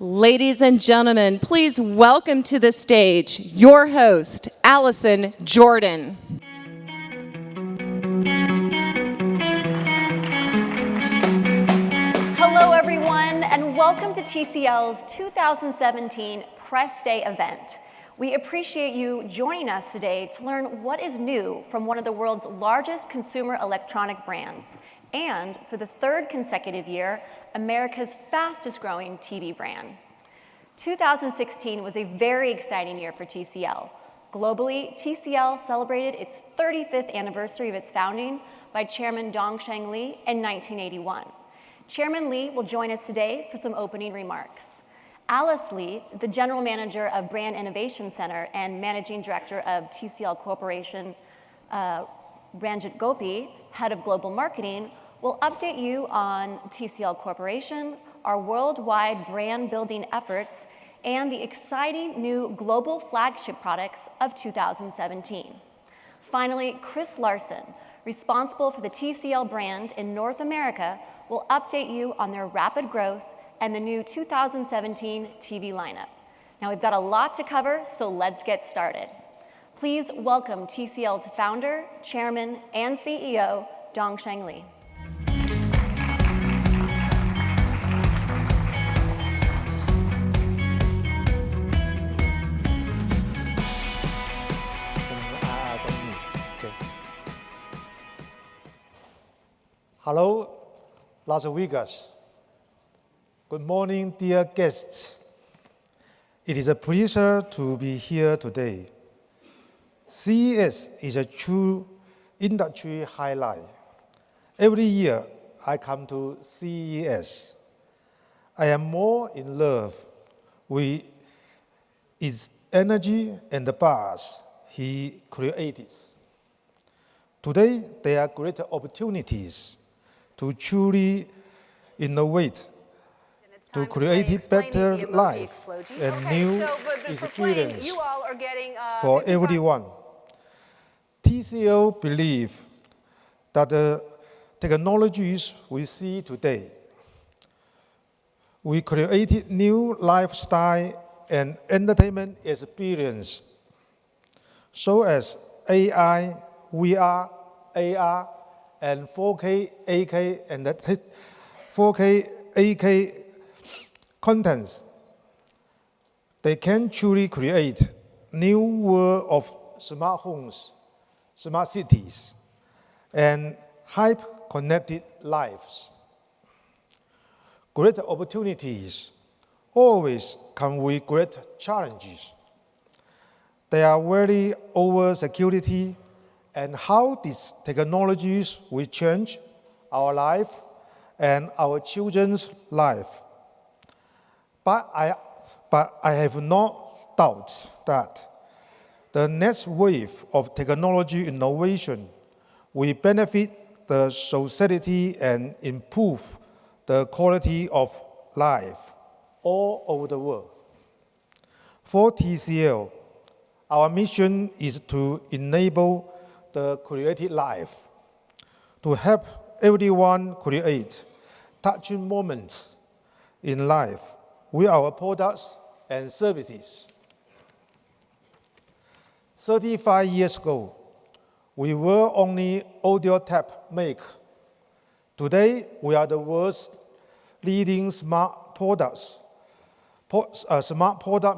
Ladies and gentlemen, please welcome to the stage your host, Allison Jordan. Hello, everyone, and welcome to TCL's 2017 Press Day event. We appreciate you joining us today to learn what is new from one of the world's largest consumer electronic brands, and for the third consecutive year, America's fastest growing TV brand. 2016 was a very exciting year for TCL. Globally, TCL celebrated its 35th anniversary of its founding by Chairman Dong-Sheng Lee in 1981. Chairman Lee will join us today for some opening remarks. Alice Lee, the General Manager of Brand Innovation Center and Managing Director of TCL Corporation, Ranjit Gopi, Head of Global Marketing, will update you on TCL Corporation, our worldwide brand building efforts, and the exciting new global flagship products of 2017. Finally, Chris Larson, responsible for the TCL brand in North America, will update you on their rapid growth and the new 2017 TV lineup. Now we've got a lot to cover, so let's get started. Please welcome TCL's founder, chairman, and CEO, Dong-Sheng Lee. Hello, Las Vegas. Good morning, dear guests. It is a pleasure to be here today. CES is a true industry highlight. Every year I come to CES. I am more in love with its energy and the buzz he created. Today, there are great opportunities to truly innovate, to create better life and new experience for everyone. TCL believes that the technologies we see today we created new lifestyle and entertainment experience, so as AI, VR, AR, and 4K, 8K, and 4K, 8K contents. They can truly create new world of smart homes, smart cities, and hyper-connected lives. Great opportunities always come with great challenges. They are worried over security and how these technologies will change our life and our children's life. But I have no doubt that the next wave of technology innovation will benefit the society and improve the quality of life all over the world. For TCL, our mission is to enable the creative life, to help everyone create touching moments in life with our products and services. 35 years ago, we were only audio tape maker. Today, we are the world's leading smart product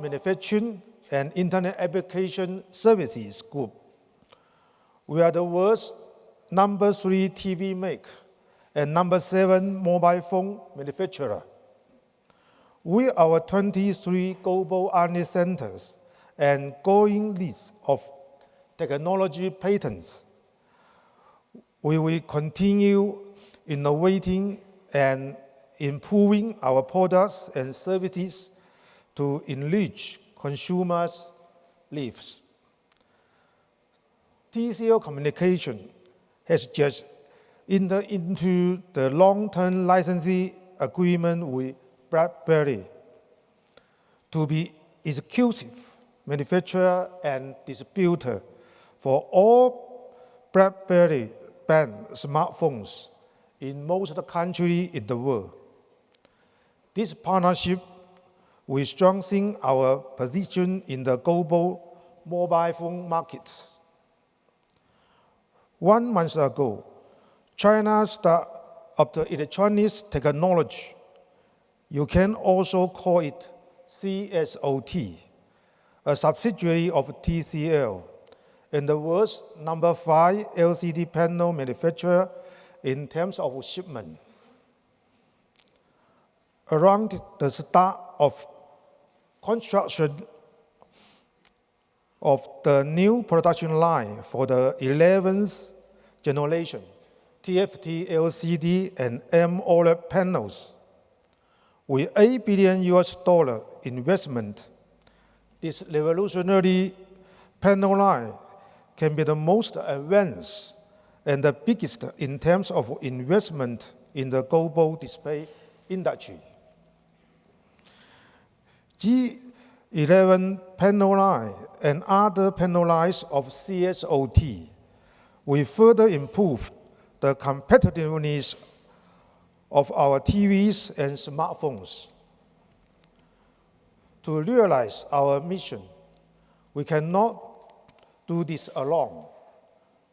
manufacturing and internet application services group. We are the world's number 3 TV maker and number 7 mobile phone manufacturer. With our 23 global R&D centers and growing list of technology patents, we will continue innovating and improving our products and services to enrich consumers' lives. TCL Communication has just entered into the long-term licensing agreement with BlackBerry to be exclusive manufacturer and distributor for all BlackBerry brand smartphones in most of the countries in the world. This partnership we strengthen our position in the global mobile phone market. 1 month ago, China started up the electronics technology. You can also call it CSOT, a subsidiary of TCL, and the world's #5 LCD panel manufacturer in terms of shipment. Around the start of construction of the new production line for the 11th generation TFT LCD and AMOLED panels, with $8 billion investment, this revolutionary panel line can be the most advanced and the biggest in terms of investment in the global display industry. G11 panel line and other panel lines of CSOT will further improve the competitiveness of our TVs and smartphones. To realize our mission, we cannot do this alone.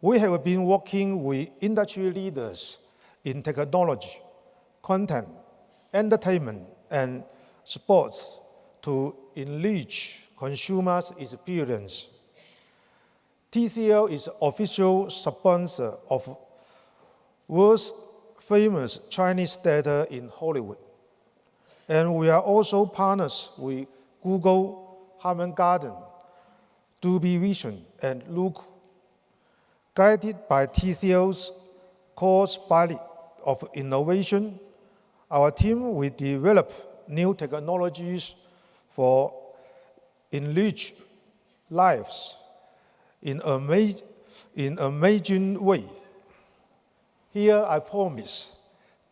We have been working with industry leaders in technology, content, entertainment, and sports to enrich consumers' experience. TCL is official sponsor of world's famous Chinese theater in Hollywood. And we are also partners with Google, Harman Kardon, Dolby Vision, and Look. Guided by TCL's core spirit of innovation, our team will develop new technologies for enriched lives in an amazing way. Here I promise,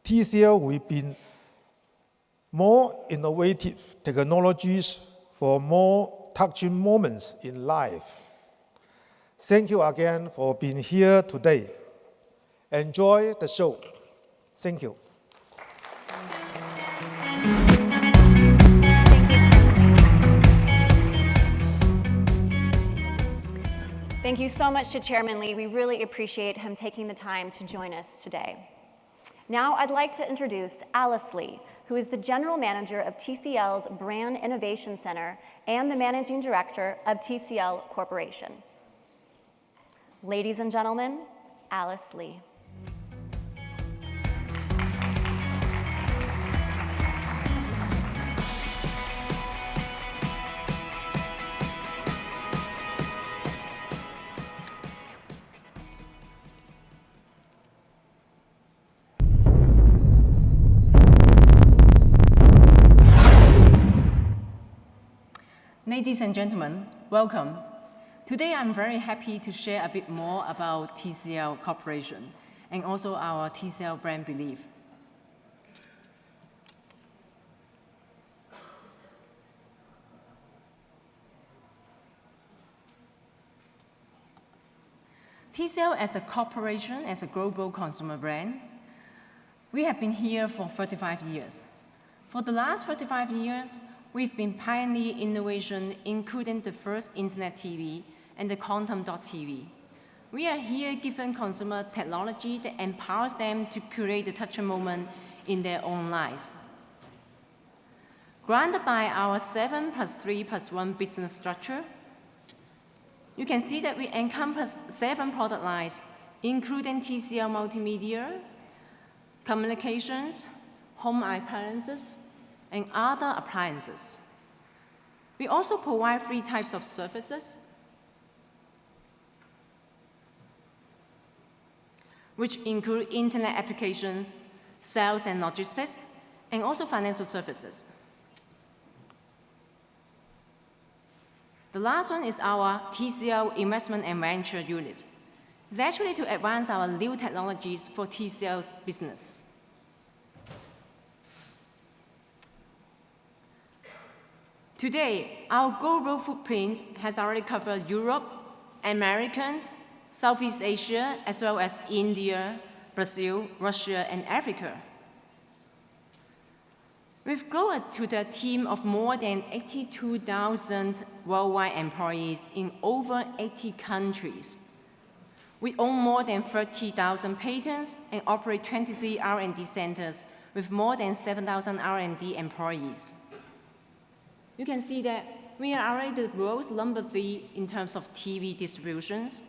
TCL will be more innovative technologies for more touching moments in life. Thank you again for being here today. Enjoy the show. Thank you. Thank you so much to Chairman Lee. We really appreciate him taking the time to join us today. Now I'd like to introduce Alice Lee, who is the General Manager of TCL's Brand Innovation Center and the Managing Director of TCL Corporation. Ladies and gentlemen, Alice Lee. Ladies and gentlemen, welcome. Today I'm very happy to share a bit more about TCL Corporation and also our TCL brand belief. TCL as a corporation, as a global consumer brand, we have been here for 35 years. For the last 35 years, we've been pioneering innovation, including the first internet TV and the quantum.tv. We are here giving consumer technology that empowers them to create the touching moment in their own lives. Granted by our 7+3+1 business structure, you can see that we encompass 7 product lines, including TCL Multimedia, communications, home appliances, and other appliances. We also provide 3 types of services, which include internet applications, sales and logistics, and also financial services. The last one is our TCL Investment and Venture Unit. It's actually to advance our new technologies for TCL's business. Today, our global footprint has already covered Europe, America, Southeast Asia, as well as India, Brazil, Russia, and Africa. We've grown to the team of more than 82,000 worldwide employees in over 80 countries. We own more than 30,000 patents and operate 23 R&D centers with more than 7,000 R&D employees. You can see that we are already the world's number 3 in terms of TV distributions,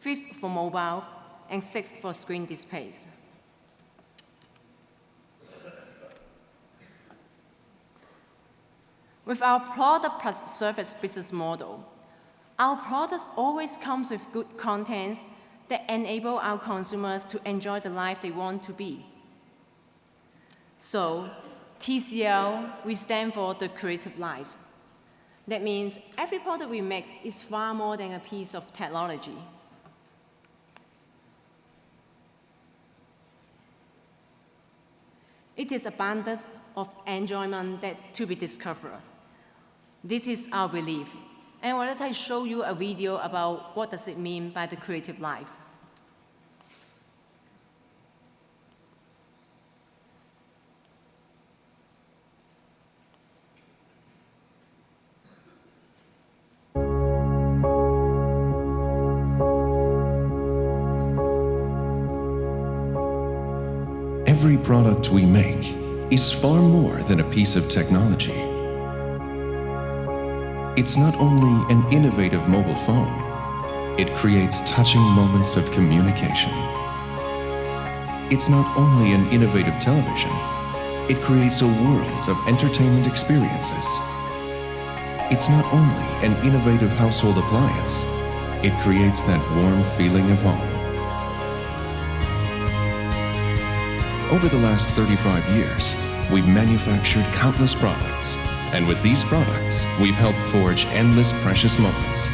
5th for mobile, and 6th for screen displays. With our product plus service business model, our products always come with good contents that enable our consumers to enjoy the life they want to be. So, TCL, we stand for the creative life. That means every product we make is far more than a piece of technology. It is abundance of enjoyment that to be discovered. This is our belief. And let I show you a video about what does it mean by the creative life. Every product we make is far more than a piece of technology. It's not only an innovative mobile phone, it creates touching moments of communication. It's not only an innovative television, it creates a world of entertainment experiences. It's not only an innovative household appliance, it creates that warm feeling of home. Over the last 35 years, we've manufactured countless products. And with these products, we've helped forge endless precious moments.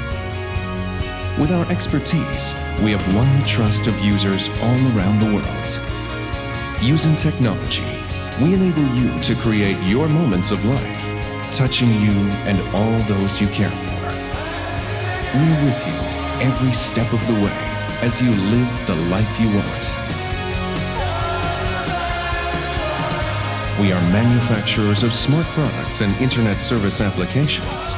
With our expertise, we have won the trust of users all around the world. Using technology, we enable you to create your moments of life, touching you and all those you care for. We're with you every step of the way as you live the life you want. We are manufacturers of smart products and internet service applications.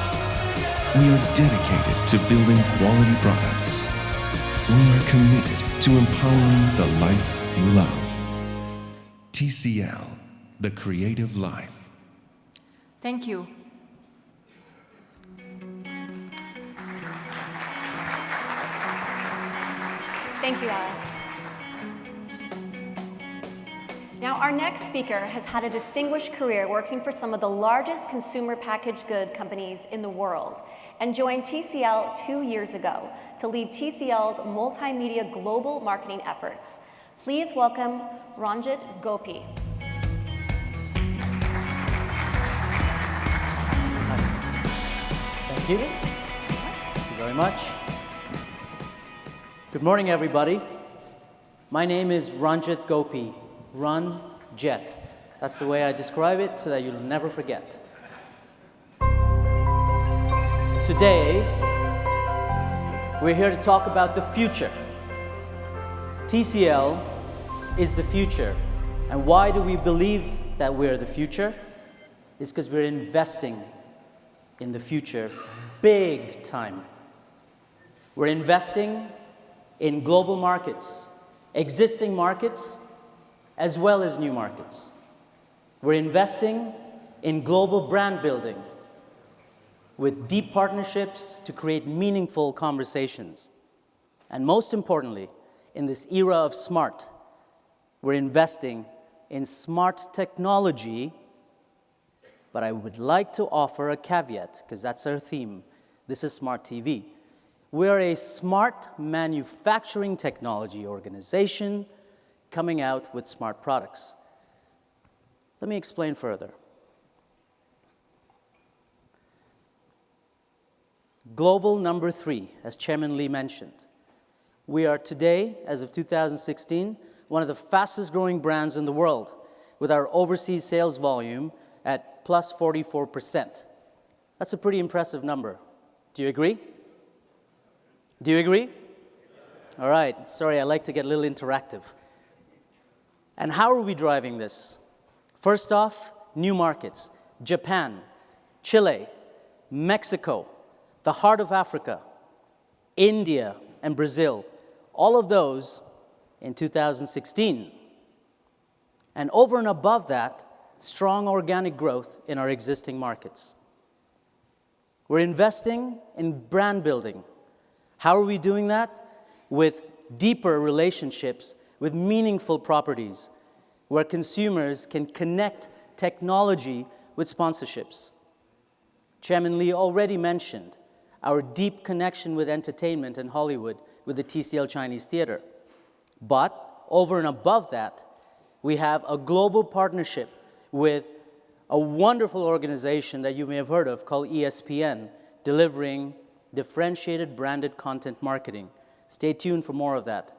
We are dedicated to building quality products. We are committed to empowering the life you love. TCL, the creative life. Thank you. Thank you, Alice. Now, our next speaker has had a distinguished career working for some of the largest consumer packaged good companies in the world and joined TCL 2 years ago to lead TCL's multimedia global marketing efforts. Please welcome Ranjit Gopi. Thank you. Thank you very much. Good morning, everybody. My name is Ranjit Gopi. Run Jet. That's the way I describe it so that you'll never forget. Today, we're here to talk about the future. TCL is the future. And why do we believe that we're the future? It's because we're investing in the future big time. We're investing in global markets, existing markets, as well as new markets. We're investing in global brand building with deep partnerships to create meaningful conversations. And most importantly, in this era of smart, we're investing in smart technology, but I would like to offer a caveat, because that's our theme. This is Smart TV. We're a smart manufacturing technology organization coming out with smart products. Let me explain further. Global number 3, as Chairman Lee mentioned. We are today, as of 2016, one of the fastest growing brands in the world, with our overseas sales volume at plus 44%. That's a pretty impressive number. Do you agree? Do you agree? All right, sorry, I like to get a little interactive. And how are we driving this? First off, new markets: Japan, Chile, Mexico, the heart of Africa, India, and Brazil. All of those in 2016. And over and above that, strong organic growth in our existing markets. We're investing in brand building. How are we doing that? With deeper relationships with meaningful properties, where consumers can connect technology with sponsorships. Chairman Lee already mentioned our deep connection with entertainment and Hollywood with the TCL Chinese Theater. But over and above that, we have a global partnership with a wonderful organization that you may have heard of called ESPN, delivering differentiated branded content marketing. Stay tuned for more of that.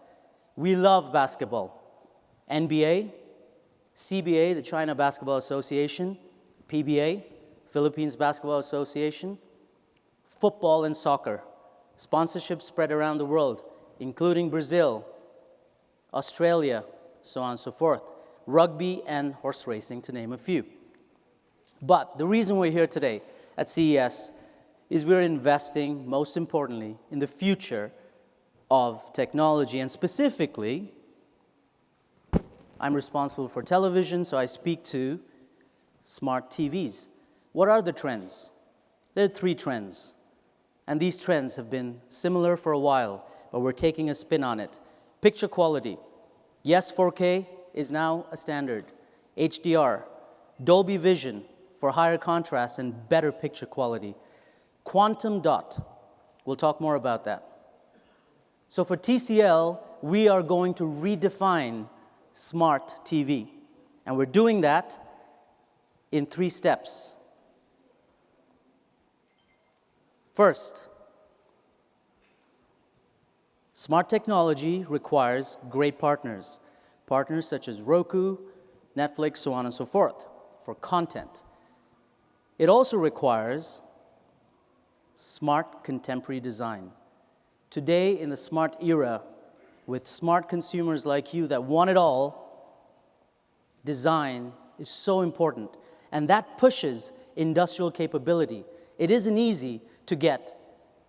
We love basketball. NBA, CBA, the China Basketball Association, PBA, Philippines Basketball Association, football and soccer, sponsorships spread around the world, including Brazil, Australia, so on and so forth, rugby and horse racing, to name a few. But the reason we're here today at CES is we're investing, most importantly, in the future of technology, and specifically, I'm responsible for television, so I speak to smart TVs. What are the trends? There are 3 trends, and these trends have been similar for a while, but we're taking a spin on it. Picture quality. Yes, 4K is now a standard. HDR, Dolby Vision for higher contrast and better picture quality. Quantum dot, we'll talk more about that. So for TCL, we are going to redefine smart TV. And we're doing that in 3 steps. First, smart technology requires great partners. Partners such as Roku, Netflix, so on and so forth, for content. It also requires smart contemporary design. Today, in the smart era, with smart consumers like you that want it all, design is so important. And that pushes industrial capability. It isn't easy to get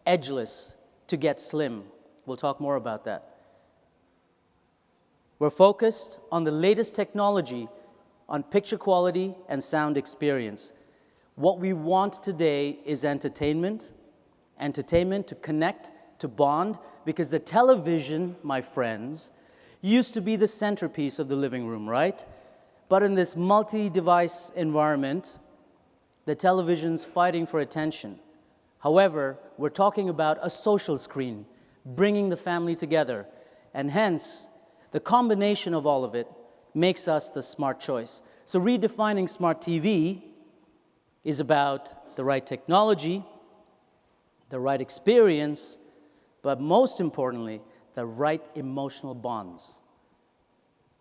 edgeless, to get slim. We'll talk more about that. We're focused on the latest technology on picture quality and sound experience. What we want today is entertainment to connect, to bond, because the television, my friends, used to be the centerpiece of the living room, right? But in this multi-device environment, the television's fighting for attention. However, we're talking about a social screen, bringing the family together, and hence, the combination of all of it makes us the smart choice. So redefining smart TV is about the right technology, the right experience, but most importantly, the right emotional bonds.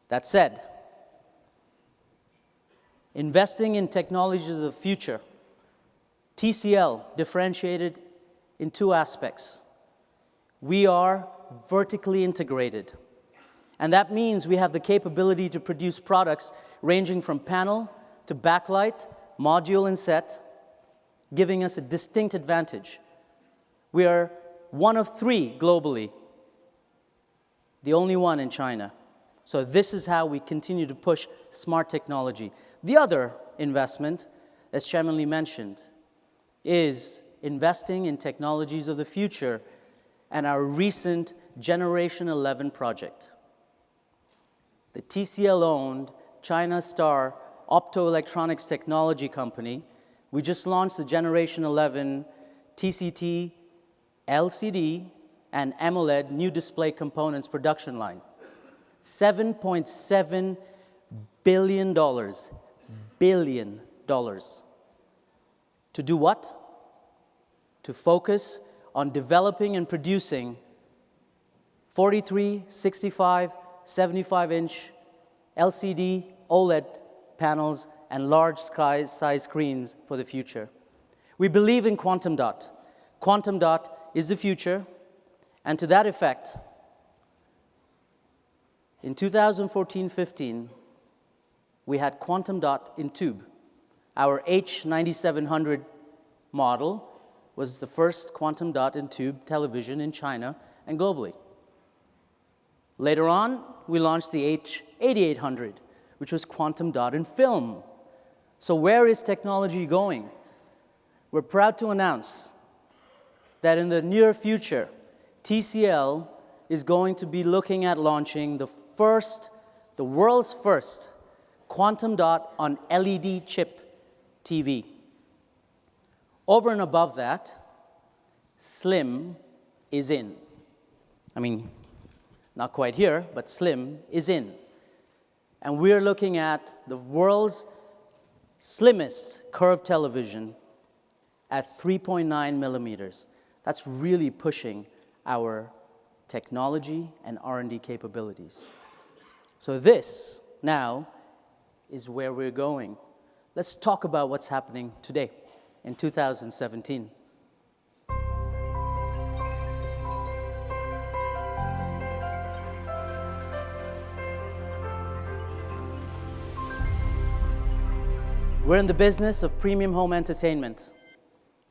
That said, investing in technologies of the future, TCL differentiated in 2 aspects. We are vertically integrated. And that means we have the capability to produce products ranging from panel to backlight, module and set, giving us a distinct advantage. We are one of 3 globally, the only one in China. So this is how we continue to push smart technology. The other investment, as Chairman Lee mentioned, is investing in technologies of the future and our recent Generation 11 project. The TCL-owned China Star optoelectronics technology company, we just launched the Generation 11 TCT, LCD, and AMOLED new display components production line. $7.7 billion. To do what? To focus on developing and producing 43, 65, 75-inch LCD, OLED panels, and large size screens for the future. We believe in quantum dot. Quantum dot is the future, and to that effect, in 2014-15, we had quantum dot in tube. Our H9700 model was the first quantum dot in tube television in China and globally. Later on, we launched the H8800, which was quantum dot in film. So where is technology going? We're proud to announce that in the near future, TCL is going to be looking at launching the world's first quantum dot on LED chip TV. Over and above that, slim is in. I mean, not quite here, but slim is in. And we're looking at the world's slimmest curved television at 3.9 millimeters. That's really pushing our technology and R&D capabilities. So this, now, is where we're going. Let's talk about what's happening today, in 2017. We're in the business of premium home entertainment,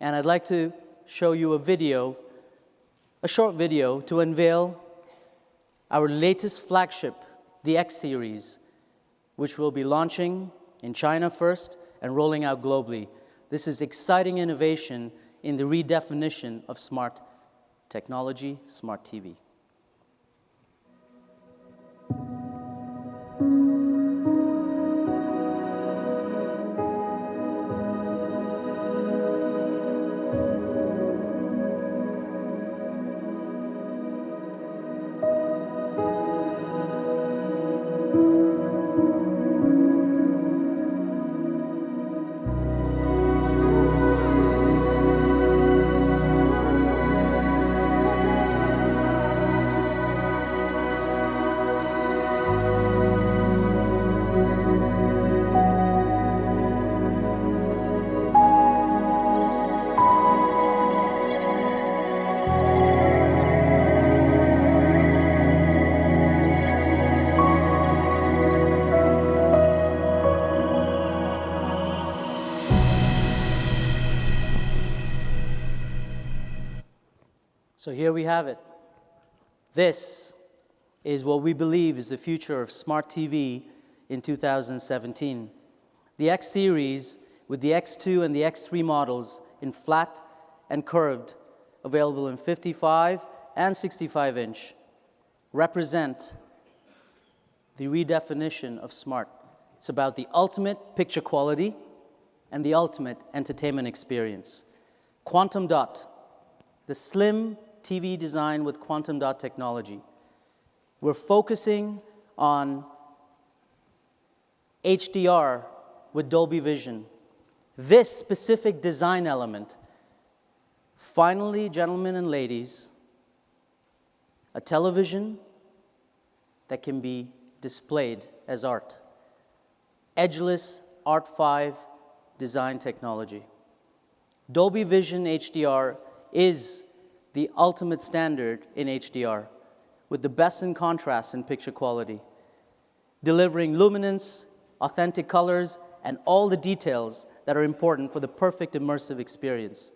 and I'd like to show you a short video to unveil our latest flagship, the X series, which will be launching in China first and rolling out globally. This is exciting innovation in the redefinition of smart technology, smart TV. So here we have it. This is what we believe is the future of smart TV in 2017. The X series with the X2 and the X3 models in flat and curved, available in 55 and 65 inch, represent the redefinition of smart. It's about the ultimate picture quality and the ultimate entertainment experience. Quantum dot, the slim TV design with quantum dot technology. We're focusing on HDR with Dolby Vision. This specific design element, finally, gentlemen and ladies, a television that can be displayed as art. Edgeless Art 5 design technology. Dolby Vision HDR is the ultimate standard in HDR, with the best in contrast and picture quality, delivering luminance, authentic colors, and all the details that are important for the perfect immersive experience.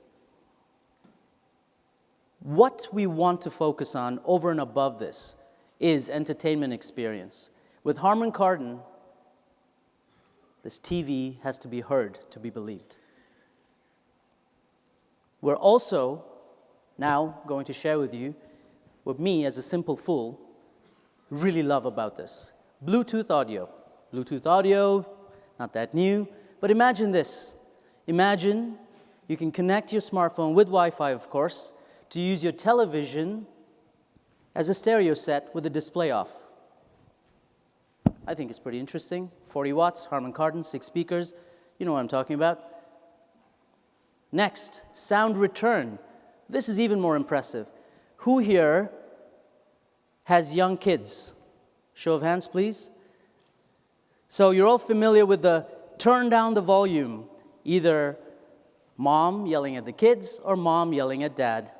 What we want to focus on over and above this is entertainment experience. With Harman Kardon, this TV has to be heard to be believed. We're also now going to share with you what me, as a simple fool, really love about this. Bluetooth audio. Bluetooth audio, not that new, but imagine this. Imagine you can connect your smartphone with Wi-Fi, of course, to use your television as a stereo set with the display off. I think it's pretty interesting. 40 watts, Harman Kardon, 6 speakers. You know what I'm talking about. Next, sound return. This is even more impressive. Who here has young kids? Show of hands, please. So you're all familiar with the turn down the volume, either mom yelling at the kids or mom yelling at dad.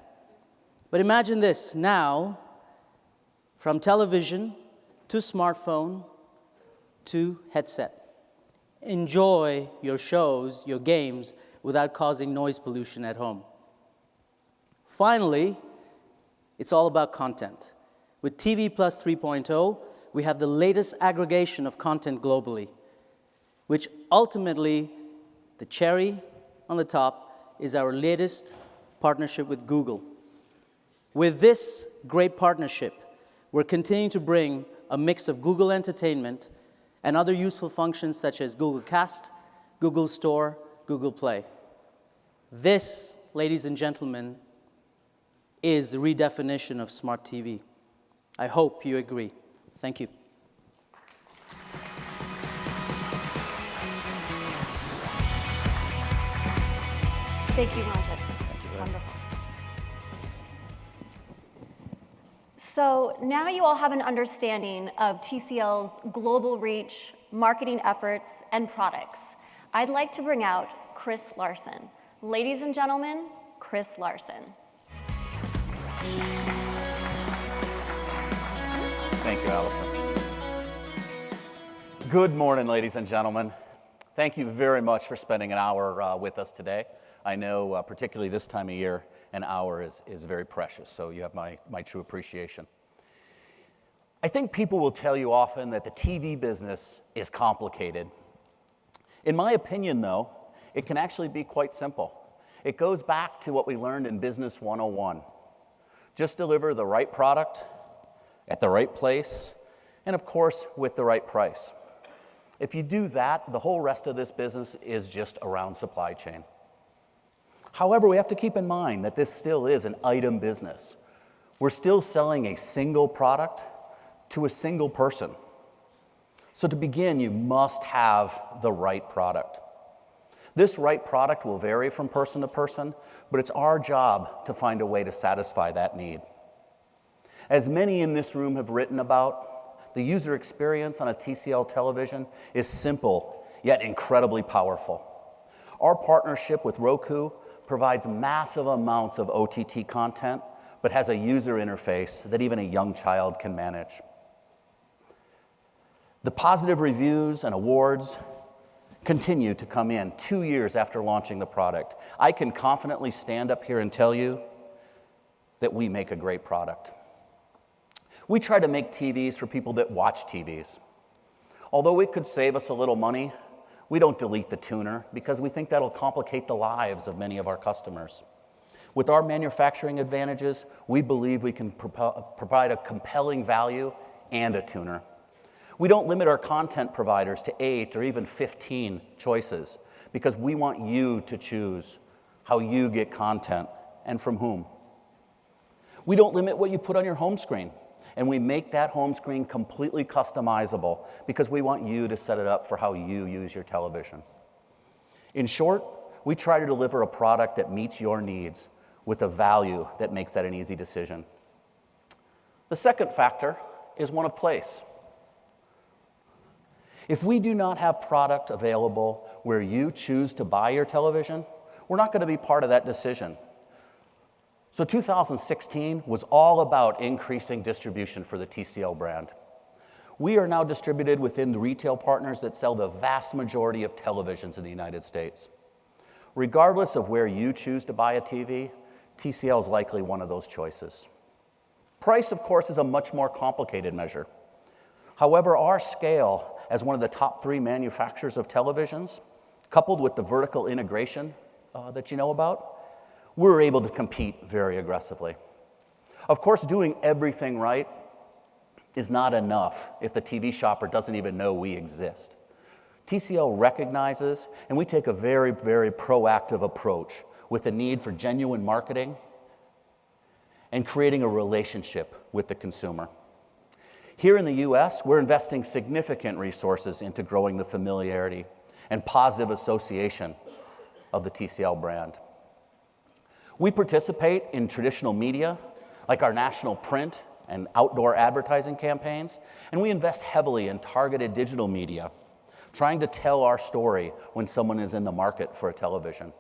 But imagine this, now, from television to smartphone to headset. enjoy your shows, your games, without causing noise pollution at home. Finally, it's all about content. With TV Plus 3.0, we have the latest aggregation of content globally, which ultimately, the cherry on the top, is our latest partnership with Google. With this great partnership, we're continuing to bring a mix of Google Entertainment and other useful functions such as Google Cast, Google Store, Google Play. This, ladies and gentlemen, is the redefinition of smart TV. I hope you agree. Thank you. Thank you, Ranjit. Wonderful. So now you all have an understanding of TCL's global reach, marketing efforts, and products. I'd like to bring out Chris Larson. Ladies and gentlemen, Chris Larson. Thank you, Allison. Good morning, ladies and gentlemen. Thank you very much for spending an hour with us today. I know, particularly this time of year, an hour is very precious, so you have my true appreciation. I think people will tell you often that the TV business is complicated. In my opinion, though, it can actually be quite simple. It goes back to what we learned in Business 101. Just deliver the right product at the right place, and of course, with the right price. If you do that, the whole rest of this business is just around supply chain. However, we have to keep in mind that this still is an item business. We're still selling a single product to a single person. So to begin, you must have the right product. This right product will vary from person to person, but it's our job to find a way to satisfy that need. As many in this room have written about, the user experience on a TCL television is simple, yet incredibly powerful. Our partnership with Roku provides massive amounts of OTT content, but has a user interface that even a young child can manage. The positive reviews and awards continue to come in 2 years after launching the product. I can confidently stand up here and tell you that we make a great product. We try to make TVs for people that watch TVs. Although it could save us a little money, we don't delete the tuner because we think that'll complicate the lives of many of our customers. With our manufacturing advantages, we believe we can provide a compelling value and a tuner. We don't limit our content providers to 8 or even 15 choices because we want you to choose how you get content and from whom. We don't limit what you put on your home screen, and we make that home screen completely customizable because we want you to set it up for how you use your television. In short, we try to deliver a product that meets your needs with a value that makes that an easy decision. The second factor is one of place. If we do not have product available where you choose to buy your television, we're not going to be part of that decision. So 2016 was all about increasing distribution for the TCL brand. We are now distributed within the retail partners that sell the vast majority of televisions in the United States. Regardless of where you choose to buy a TV, TCL is likely one of those choices. Price, of course, is a much more complicated measure. However, our scale as one of the top 3 manufacturers of televisions, coupled with the vertical integration that you know about, we're able to compete very aggressively. Of course, doing everything right is not enough if the TV shopper doesn't even know we exist. TCL recognizes, and we take a very, very proactive approach with the need for genuine marketing and creating a relationship with the consumer. Here in the US, we're investing significant resources into growing the familiarity and positive association of the TCL brand. We participate in traditional media, like our national print and outdoor advertising campaigns, and we invest heavily in targeted digital media, trying to tell our story when someone is in the market for a television.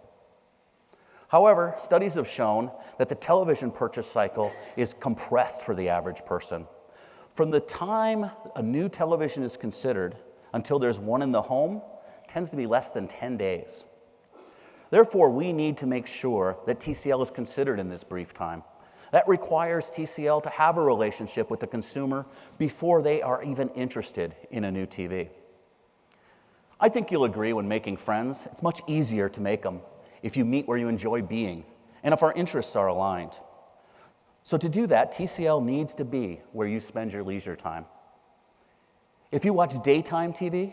However, studies have shown that the television purchase cycle is compressed for the average person. From the time a new television is considered until there's one in the home tends to be less than 10 days. Therefore, we need to make sure that TCL is considered in this brief time. That requires TCL to have a relationship with the consumer before they are even interested in a new TV. I think you'll agree when making friends, it's much easier to make them if you meet where you enjoy being and if our interests are aligned. So to do that, TCL needs to be where you spend your leisure time. If you watch daytime TV,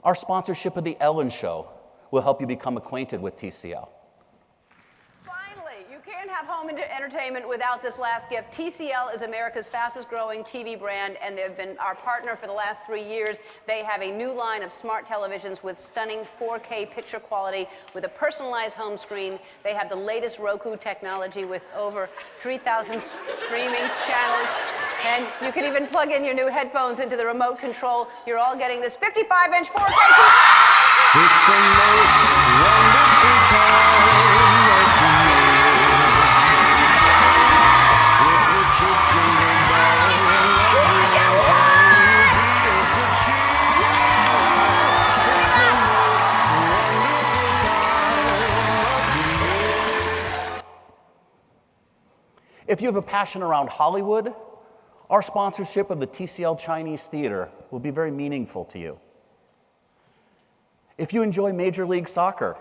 our sponsorship of The Ellen Show will help you become acquainted with TCL. Finally, you can't have home entertainment without this last gift. TCL is America's fastest growing TV brand, and they've been our partner for the last 3 years. They have a new line of smart televisions with stunning 4K picture quality with a personalized home screen. They have the latest Roku technology with over 3,000 streaming channels. And you can even plug in your new headphones into the remote control. You're all getting this 55-inch 4K TV. It's the most wonderful time of the year. With the kids jingle bell and everyone feels good cheer. It's the most wonderful time of the year. If you have a passion around Hollywood, our sponsorship of the TCL Chinese Theater will be very meaningful to you. If you enjoy Major League Soccer,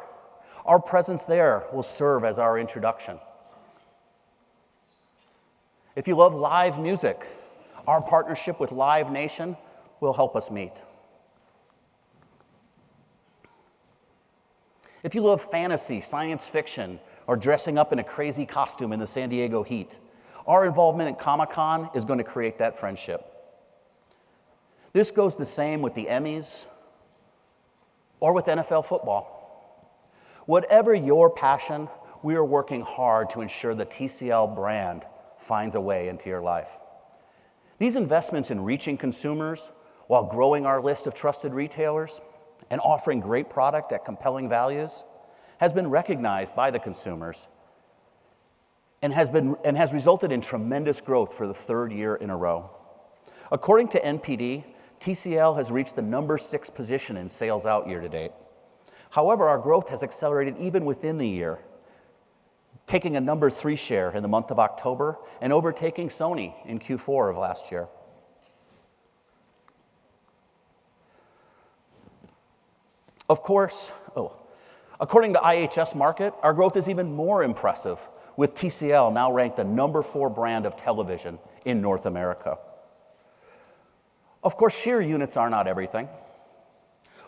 our presence there will serve as our introduction. If you love live music, our partnership with Live Nation will help us meet. If you love fantasy, science fiction, or dressing up in a crazy costume in the San Diego heat, our involvement at Comic-Con is going to create that friendship. This goes the same with the Emmys or with NFL football. Whatever your passion, we are working hard to ensure the TCL brand finds a way into your life. These investments in reaching consumers while growing our list of trusted retailers and offering great product at compelling values has been recognized by the consumers and has resulted in tremendous growth for the 3rd year in a row. According to NPD, TCL has reached the number 6 position in sales out year to date. However, our growth has accelerated even within the year, taking a number 3 share in the month of October and overtaking Sony in Q4 of last year. Of course, according to IHS Markit, our growth is even more impressive, with TCL now ranked the number 4 brand of television in North America. Of course, sheer units are not everything.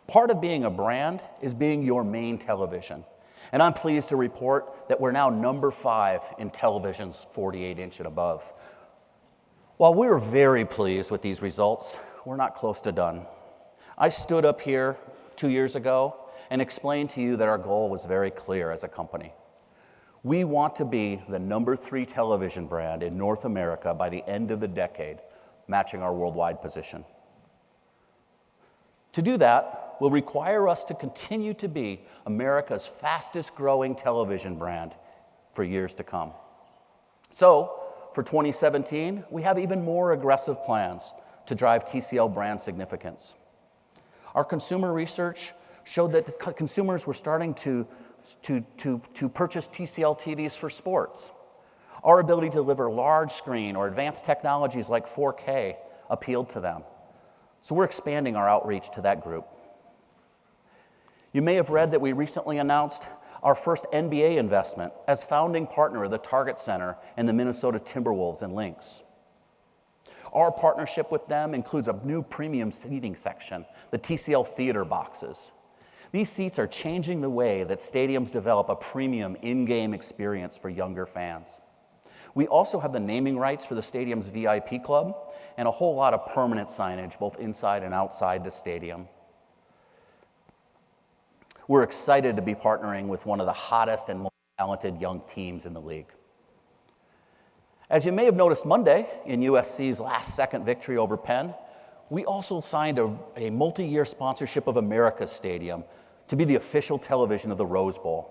Part of being a brand is being your main television. And I'm pleased to report that we're now number 5 in televisions 48-inch and above. While we're very pleased with these results, we're not close to done. I stood up here 2 years ago and explained to you that our goal was very clear as a company. We want to be the number 3 television brand in North America by the end of the decade, matching our worldwide position. To do that will require us to continue to be America's fastest growing television brand for years to come. So, for 2017, we have even more aggressive plans to drive TCL brand significance. Our consumer research showed that consumers were starting to purchase TCL TVs for sports. Our ability to deliver large screen or advanced technologies like 4K appealed to them. So we're expanding our outreach to that group. You may have read that we recently announced our first NBA investment as founding partner of the Target Center and the Minnesota Timberwolves and Lynx. Our partnership with them includes a new premium seating section, the TCL Theater Boxes. These seats are changing the way that stadiums develop a premium in-game experience for younger fans. We also have the naming rights for the stadium's VIP club and a whole lot of permanent signage, both inside and outside the stadium. We're excited to be partnering with one of the hottest and most talented young teams in the league. As you may have noticed Monday, in USC's last-second victory over Penn, we also signed a multi-year sponsorship of America's Stadium to be the official television of the Rose Bowl.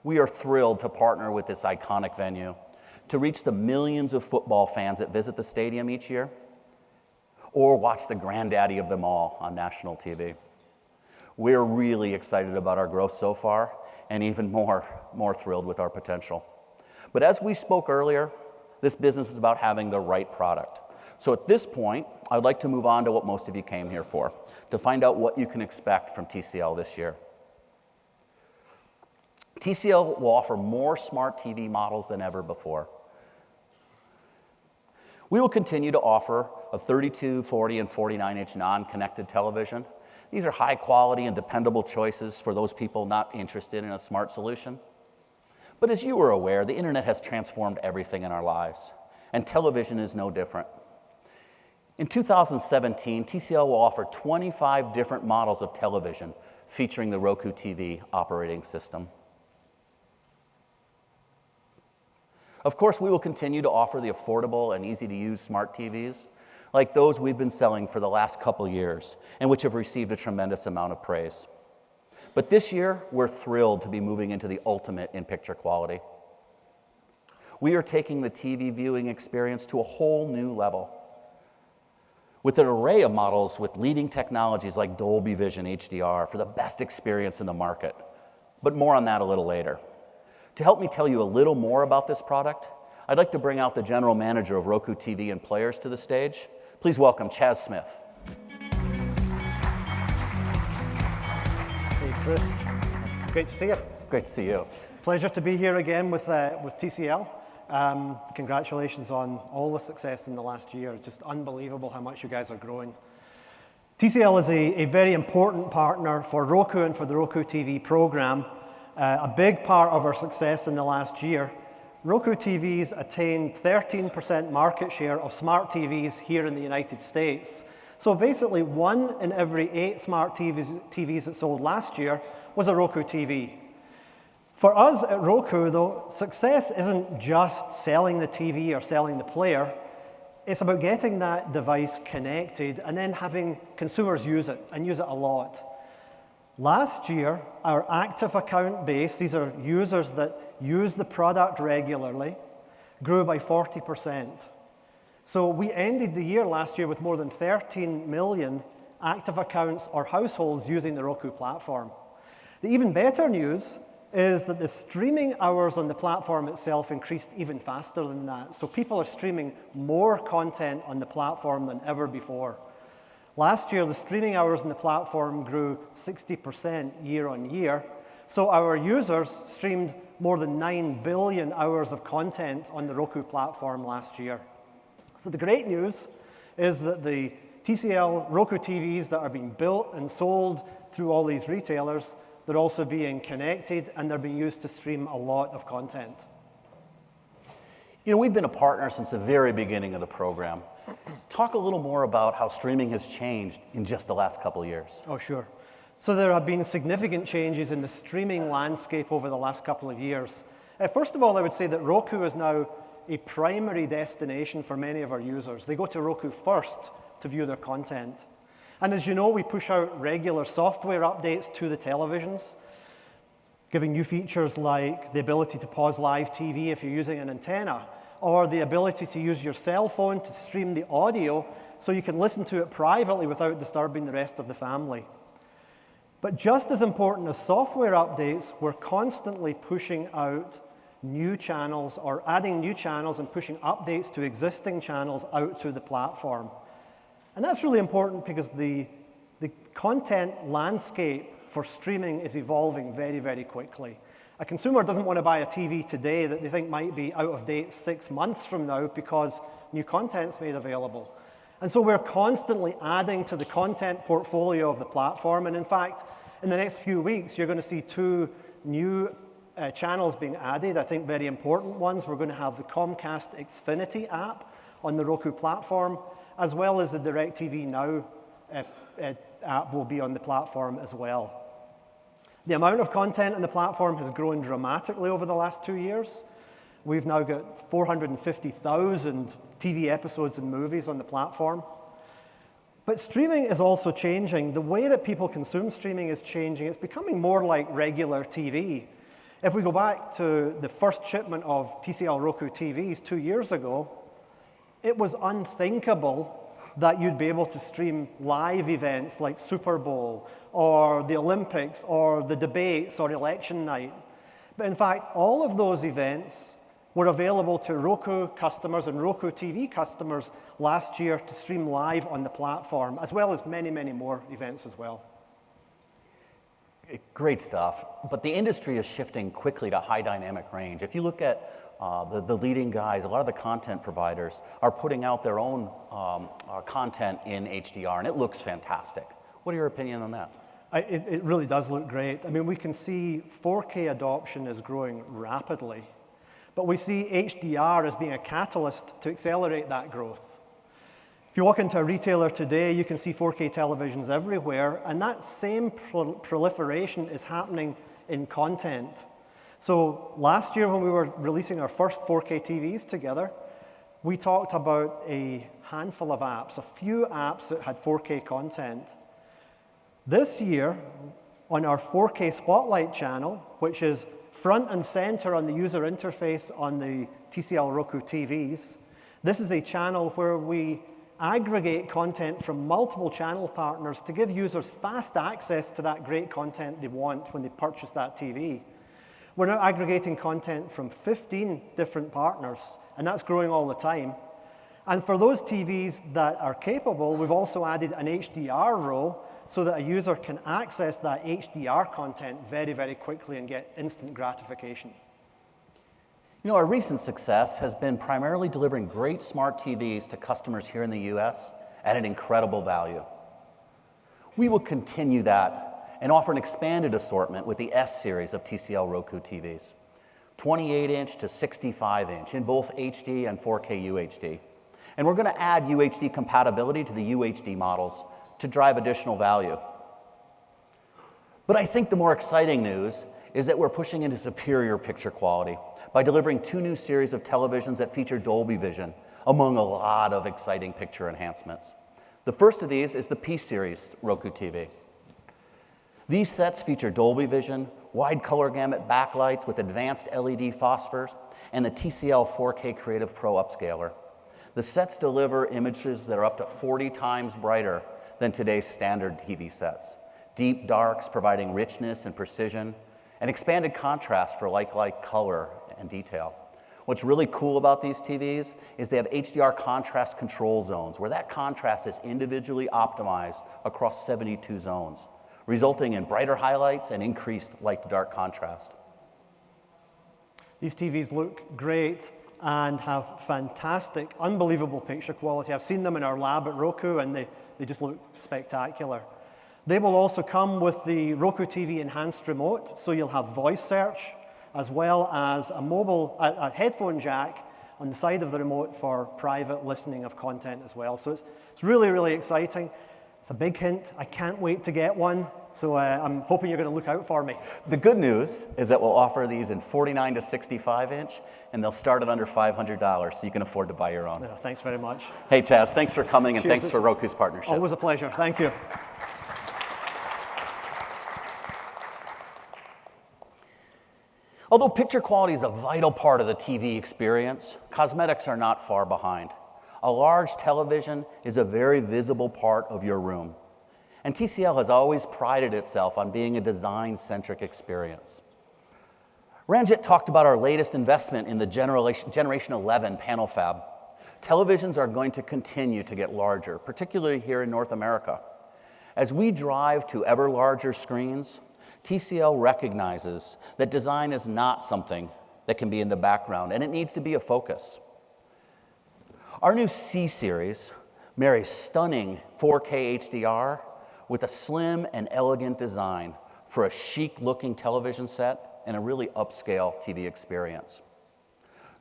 We are thrilled to partner with this iconic venue to reach the millions of football fans that visit the stadium each year or watch the granddaddy of them all on national TV. We're really excited about our growth so far, and even more thrilled with our potential. But as we spoke earlier, this business is about having the right product. So at this point, I'd like to move on to what most of you came here for, to find out what you can expect from TCL this year. TCL will offer more smart TV models than ever before. We will continue to offer a 32, 40, and 49-inch non-connected television. These are high quality and dependable choices for those people not interested in a smart solution. But as you are aware, the internet has transformed everything in our lives, and television is no different. In 2017, TCL will offer 25 different models of television featuring the Roku TV operating system. Of course, we will continue to offer the affordable and easy-to-use smart TVs like those we've been selling for the last couple years and which have received a tremendous amount of praise. But this year, we're thrilled to be moving into the ultimate in picture quality. We are taking the TV viewing experience to a whole new level. With an array of models with leading technologies like Dolby Vision HDR for the best experience in the market. But more on that a little later. To help me tell you a little more about this product, I'd like to bring out the General Manager of Roku TV and Players to the stage. Please welcome Chaz Smith. Hey, Chris. Great to see you. Great to see you. Pleasure to be here again with TCL. Congratulations on all the success in the last year. It's just unbelievable how much you guys are growing. TCL is a very important partner for Roku and for the Roku TV program. A big part of our success in the last year, Roku TVs attained 13% market share of smart TVs here in the United States. So basically 1 in every 8 smart TVs that sold last year was a Roku TV. For us at Roku, though, success isn't just selling the TV or selling the player. It's about getting that device connected and then having consumers use it and use it a lot. Last year, our active account base, these are users that use the product regularly, grew by 40%. So we ended the year last year with more than 13 million active accounts or households using the Roku platform. The even better news is that the streaming hours on the platform itself increased even faster than that. So people are streaming more content on the platform than ever before. Last year, the streaming hours on the platform grew 60% year on year. So our users streamed more than 9 billion hours of content on the Roku platform last year. So the great news is that the TCL Roku TVs that are being built and sold through all these retailers, they're also being connected and they're being used to stream a lot of content. You know, we've been a partner since the very beginning of the program. Talk a little more about how streaming has changed in just the last couple of years. Oh, sure. So there have been significant changes in the streaming landscape over the last couple of years. First of all, I would say that Roku is now a primary destination for many of our users. They go to Roku first to view their content. And as you know, we push out regular software updates to the televisions, giving new features like the ability to pause live TV if you're using an antenna, or the ability to use your cell phone to stream the audio so you can listen to it privately without disturbing the rest of the family. But just as important as software updates, we're constantly pushing out new channels or adding new channels and pushing updates to existing channels out to the platform. And that's really important because the content landscape for streaming is evolving very, very quickly. A consumer doesn't want to buy a TV today that they think might be out of date 6 months from now because new content's made available. And so we're constantly adding to the content portfolio of the platform. And in fact, in the next few weeks, you're going to see 2 new channels being added, I think very important ones. We're going to have the Comcast Xfinity app on the Roku platform, as well as the DirecTV Now app will be on the platform as well. The amount of content on the platform has grown dramatically over the last 2 years. We've now got 450,000 TV episodes and movies on the platform. But streaming is also changing. The way that people consume streaming is changing. It's becoming more like regular TV. If we go back to the first shipment of TCL Roku TVs 2 years ago, it was unthinkable that you'd be able to stream live events like Super Bowl or the Olympics or the debates or election night. But in fact, all of those events were available to Roku customers and Roku TV customers last year to stream live on the platform, as well as many, many more events as well. Great stuff, but the industry is shifting quickly to high dynamic range. If you look at the leading guys, a lot of the content providers are putting out their own content in HDR, and it looks fantastic. What are your opinion on that? It really does look great. I mean, we can see 4K adoption is growing rapidly, but we see HDR as being a catalyst to accelerate that growth. If you walk into a retailer today, you can see 4K televisions everywhere, and that same proliferation is happening in content. So last year when we were releasing our first 4K TVs together, we talked about a handful of apps, a few apps that had 4K content. This year, on our 4K Spotlight channel, which is front and center on the user interface on the TCL Roku TVs, this is a channel where we aggregate content from multiple channel partners to give users fast access to that great content they want when they purchase that TV. We're now aggregating content from 15 different partners, and that's growing all the time. And for those TVs that are capable, we've also added an HDR row so that a user can access that HDR content very, very quickly and get instant gratification. You know, our recent success has been primarily delivering great smart TVs to customers here in the US at an incredible value. We will continue that and offer an expanded assortment with the S series of TCL Roku TVs, 28-inch to 65-inch in both HD and 4K UHD. And we're going to add UHD compatibility to the UHD models to drive additional value. But I think the more exciting news is that we're pushing into superior picture quality by delivering 2 new series of televisions that feature Dolby Vision, among a lot of exciting picture enhancements. The first of these is the P-Series Roku TV. These sets feature Dolby Vision, wide color gamut backlights with advanced LED phosphors, and the TCL 4K Creative Pro upscaler. The sets deliver images that are up to 40 times brighter than today's standard TV sets. Deep darks providing richness and precision, and expanded contrast for like color and detail. What's really cool about these TVs is they have HDR contrast control zones, where that contrast is individually optimized across 72 zones, resulting in brighter highlights and increased light-to-dark contrast. These TVs look great and have fantastic, unbelievable picture quality. I've seen them in our lab at Roku, and they just look spectacular. They will also come with the Roku TV Enhanced Remote, so you'll have voice search, as well as a headphone jack on the side of the remote for private listening of content as well. So it's really, really exciting. It's a big hint. I can't wait to get one, so I'm hoping you're going to look out for me. The good news is that we'll offer these in 49 to 65-inch, and they'll start at under $500, so you can afford to buy your own. Yeah, thanks very much. Hey, Chaz, thanks for coming, and Cheers. thanks for Roku's partnership. Always a pleasure. Thank you. Although picture quality is a vital part of the TV experience, cosmetics are not far behind. A large television is a very visible part of your room. And TCL has always prided itself on being a design-centric experience. Ranjit talked about our latest investment in the Generation 11 panel fab. Televisions are going to continue to get larger, particularly here in North America. As we drive to ever larger screens, TCL recognizes that design is not something that can be in the background, and it needs to be a focus. Our new C series marries stunning 4K HDR with a slim and elegant design for a chic-looking television set and a really upscale TV experience.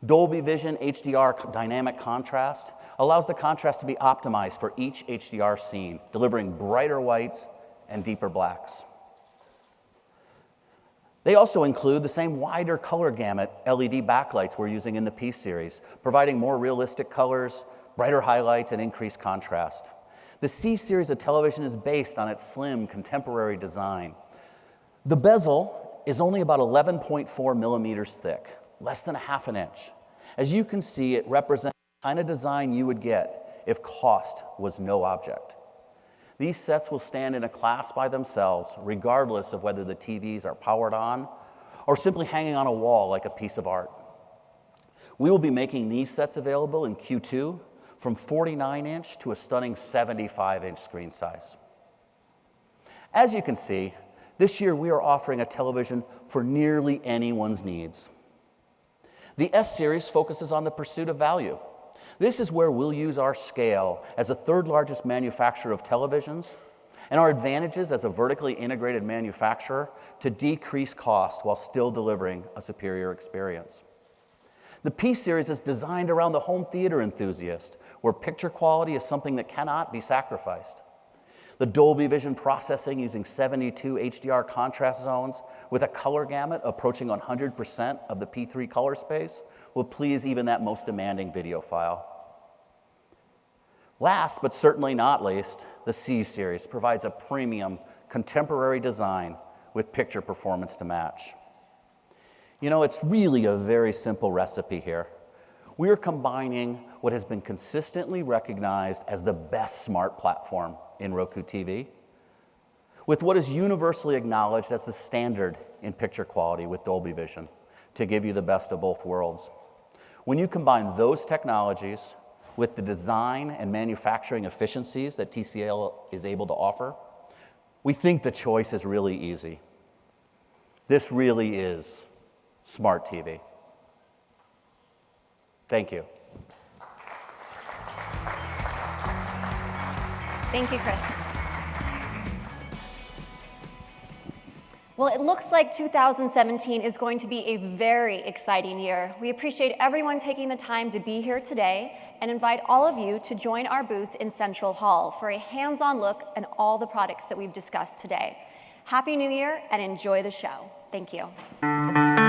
Dolby Vision HDR dynamic contrast allows the contrast to be optimized for each HDR scene, delivering brighter whites and deeper blacks. They also include the same wider color gamut LED backlights we're using in the P-Series, providing more realistic colors, brighter highlights, and increased contrast. The C-Series of television is based on its slim, contemporary design. The bezel is only about 11.4 millimeters thick, less than 1/2 inch. As you can see, it represents the kind of design you would get if cost was no object. These sets will stand in a class by themselves, regardless of whether the TVs are powered on or simply hanging on a wall like a piece of art. We will be making these sets available in Q2 from 49-inch to a stunning 75-inch screen size. As you can see, this year we are offering a television for nearly anyone's needs. The S-Series focuses on the pursuit of value. This is where we'll use our scale as the third largest manufacturer of televisions and our advantages as a vertically integrated manufacturer to decrease cost while still delivering a superior experience. The P-Series is designed around the home theater enthusiast, where picture quality is something that cannot be sacrificed. The Dolby Vision processing using 72 HDR contrast zones with a color gamut approaching 100% of the P3 color space will please even that most demanding videophile. Last, but certainly not least, the C-Series provides a premium, contemporary design with picture performance to match. You know, it's really a very simple recipe here. We're combining what has been consistently recognized as the best smart platform in Roku TV with what is universally acknowledged as the standard in picture quality with Dolby Vision to give you the best of both worlds. When you combine those technologies with the design and manufacturing efficiencies that TCL is able to offer, we think the choice is really easy. This really is smart TV. Thank you. Thank you, Chris. Well, it looks like 2017 is going to be a very exciting year. We appreciate everyone taking the time to be here today and invite all of you to join our booth in Central Hall for a hands-on look at all the products that we've discussed today. Happy New Year and enjoy the show. Thank you.